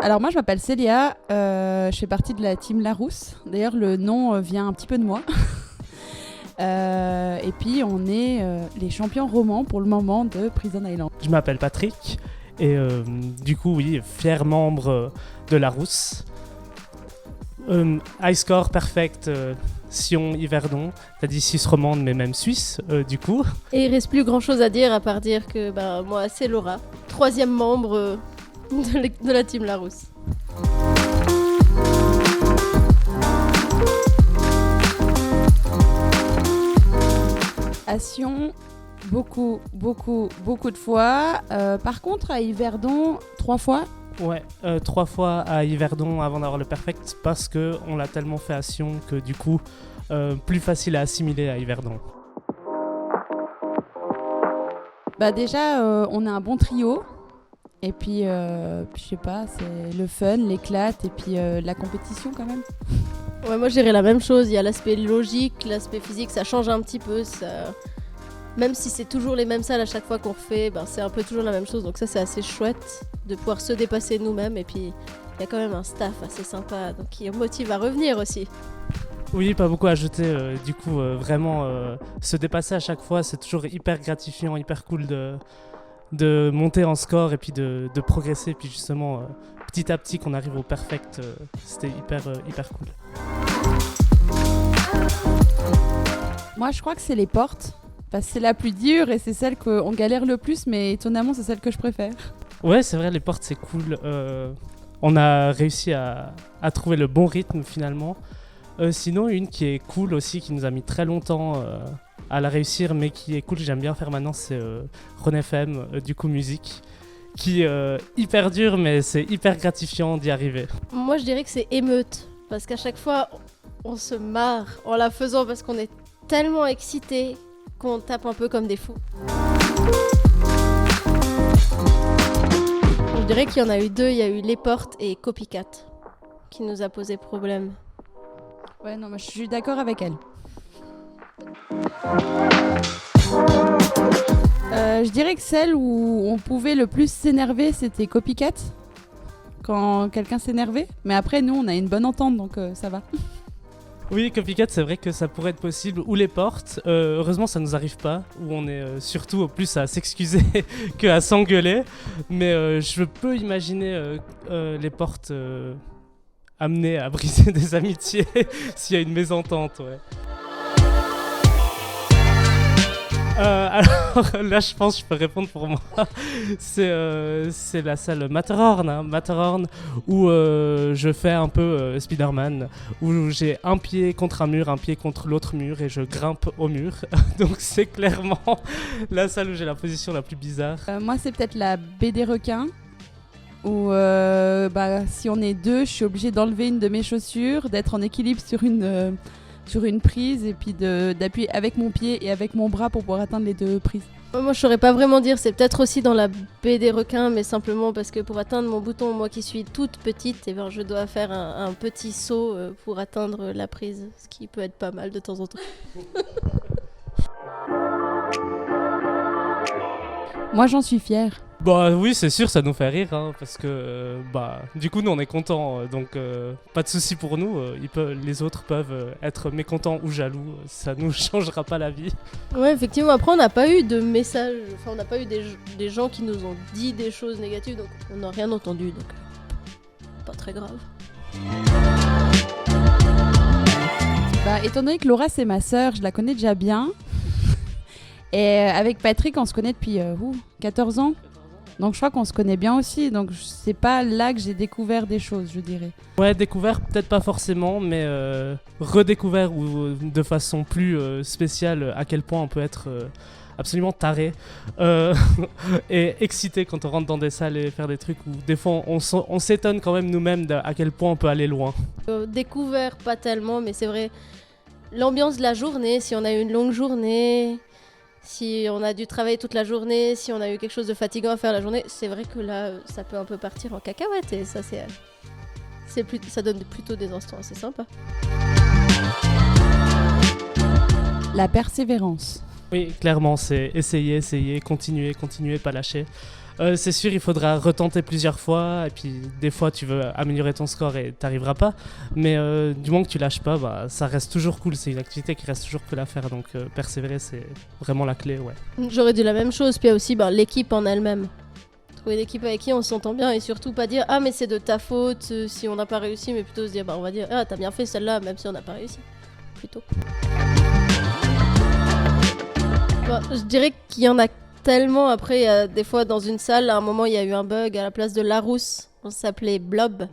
Alors moi je m'appelle Célia, je fais partie de la team Larousse. D'ailleurs le nom vient un petit peu de moi. Et puis on est les champions romans pour le moment de Prison Island. Je m'appelle Patrick et du coup oui, fier membre de Larousse. High score perfect, Sion, Yverdon. T'as dit Suisse romande mais même Suisse du coup. Et il reste plus grand chose à dire à part dire que moi c'est Laura, 3e membre de la team Larousse. À Sion, beaucoup de fois. Par contre à Yverdon, 3 fois. Ouais, 3 fois à Yverdon avant d'avoir le perfect parce qu'on l'a tellement fait à Sion que du coup, plus facile à assimiler à Yverdon. Bah déjà, on a un bon trio. Et puis, je sais pas, c'est le fun, l'éclate et puis la compétition quand même. Ouais, moi je dirais la même chose, il y a l'aspect logique, l'aspect physique, ça change un petit peu. Ça... Même si c'est toujours les mêmes salles à chaque fois qu'on refait, c'est un peu toujours la même chose. Donc ça c'est assez chouette de pouvoir se dépasser nous-mêmes. Et puis il y a quand même un staff assez sympa donc qui motive à revenir aussi. Oui, pas beaucoup à ajouter. Du coup, vraiment, se dépasser à chaque fois, c'est toujours hyper gratifiant, hyper cool de monter en score et puis de progresser. Puis justement, petit à petit, qu'on arrive au perfect, c'était hyper cool. Moi, je crois que c'est les portes. Parce que c'est la plus dure et c'est celle qu'on galère le plus, mais étonnamment, c'est celle que je préfère. Ouais, c'est vrai, les portes, c'est cool. On a réussi à trouver le bon rythme, finalement. Sinon, une qui est cool aussi, qui nous a mis très longtemps à la réussir, mais qui est cool, que j'aime bien faire maintenant, c'est Ron FM, du coup, musique. Qui est hyper dur, mais c'est hyper gratifiant d'y arriver. Moi, je dirais que c'est émeute. Parce qu'à chaque fois, on se marre en la faisant parce qu'on est tellement excités qu'on tape un peu comme des fous. Je dirais qu'il y en a eu 2, il y a eu Les Portes et Copycat qui nous a posé problème. Ouais, non, moi je suis d'accord avec elle. Je dirais que celle où on pouvait le plus s'énerver, c'était Copycat, quand quelqu'un s'énervait. Mais après, nous, on a une bonne entente, donc ça va. Oui, Copycat, c'est vrai que ça pourrait être possible. Ou les portes, heureusement ça nous arrive pas, où on est surtout plus à s'excuser qu'à s'engueuler. Mais je peux imaginer les portes amenées à briser des amitiés s'il y a une mésentente, ouais. Alors là, je pense que je peux répondre pour moi. C'est la salle Matterhorn, où je fais un peu Spider-Man, où j'ai un pied contre un mur, un pied contre l'autre mur, et je grimpe au mur. Donc c'est clairement la salle où j'ai la position la plus bizarre. Moi, c'est peut-être la baie des requins, où si on est 2, je suis obligée d'enlever une de mes chaussures, d'être en équilibre sur une prise et puis d'appuyer avec mon pied et avec mon bras pour pouvoir atteindre les 2 prises. Moi je saurais pas vraiment dire, c'est peut-être aussi dans la baie des requins, mais simplement parce que pour atteindre mon bouton, moi qui suis toute petite, je dois faire un petit saut pour atteindre la prise, ce qui peut être pas mal de temps en temps. Moi j'en suis fière. Bah oui, c'est sûr, ça nous fait rire, hein, parce que du coup nous on est contents, donc pas de souci pour nous. Les autres peuvent être mécontents ou jaloux, ça nous changera pas la vie. Ouais, effectivement. Après, on n'a pas eu de messages, on n'a pas eu des gens qui nous ont dit des choses négatives, donc on n'a rien entendu, donc pas très grave. Étant donné que Laura c'est ma sœur, je la connais déjà bien. Et avec Patrick, on se connaît depuis 14 ans. Donc je crois qu'on se connaît bien aussi, donc c'est pas là que j'ai découvert des choses, je dirais. Ouais, découvert peut-être pas forcément, mais redécouvert ou de façon plus spéciale à quel point on peut être absolument taré et excité quand on rentre dans des salles et faire des trucs où des fois on s'étonne quand même nous-mêmes à quel point on peut aller loin. Découvert pas tellement, mais c'est vrai, l'ambiance de la journée, si on a eu une longue journée... Si on a dû travailler toute la journée, si on a eu quelque chose de fatigant à faire la journée, c'est vrai que là, ça peut un peu partir en cacahuète et ça, ça donne plutôt des instants assez sympas. La persévérance. Oui, clairement, c'est essayer, continuer, pas lâcher. C'est sûr, il faudra retenter plusieurs fois, et puis des fois tu veux améliorer ton score et t'arriveras pas, mais du moment que tu lâches pas, bah, ça reste toujours cool, c'est une activité qui reste toujours cool à faire, donc persévérer c'est vraiment la clé, ouais. J'aurais dit la même chose, puis il y a aussi l'équipe en elle-même. Trouver une équipe avec qui on s'entend bien et surtout pas dire ah mais c'est de ta faute si on n'a pas réussi, mais plutôt se dire on va dire ah t'as bien fait celle-là même si on n'a pas réussi, plutôt. Je dirais qu'il y en a tellement. Après, des fois dans une salle, à un moment il y a eu un bug à la place de Larousse, on s'appelait Blob.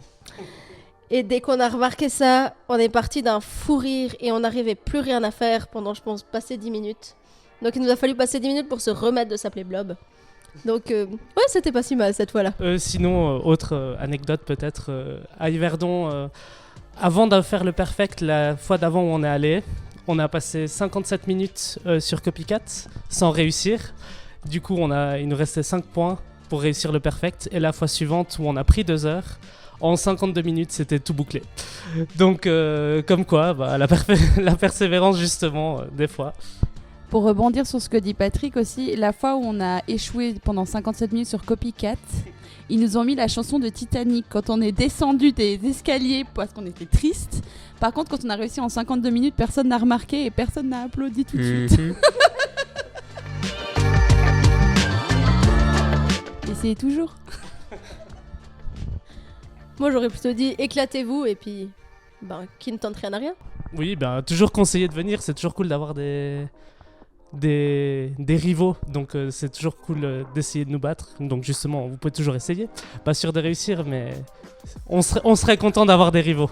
Et dès qu'on a remarqué ça, on est parti d'un fou rire et on n'arrivait plus rien à faire pendant, je pense, passer 10 minutes. Donc il nous a fallu passer 10 minutes pour se remettre de s'appeler Blob. Donc ouais, c'était pas si mal cette fois-là. Sinon, autre anecdote peut-être, à Yverdon, avant de faire le perfect, la fois d'avant où on est allé, on a passé 57 minutes sur Copycat sans réussir. Du coup, il nous restait 5 points pour réussir le perfect. Et la fois suivante, où on a pris 2 heures, en 52 minutes, c'était tout bouclé. Donc, comme quoi, la persévérance, justement, des fois. Pour rebondir sur ce que dit Patrick aussi, la fois où on a échoué pendant 57 minutes sur Copycat, ils nous ont mis la chanson de Titanic quand on est descendu des escaliers parce qu'on était triste. Par contre, quand on a réussi en 52 minutes, personne n'a remarqué et personne n'a applaudi tout de suite. Essayez toujours. Moi, j'aurais plutôt dit éclatez-vous et puis qui ne tente rien à rien. Oui, toujours conseiller de venir, c'est toujours cool d'avoir des rivaux, donc c'est toujours cool d'essayer de nous battre, donc justement vous pouvez toujours essayer, pas sûr de réussir mais on serait content d'avoir des rivaux.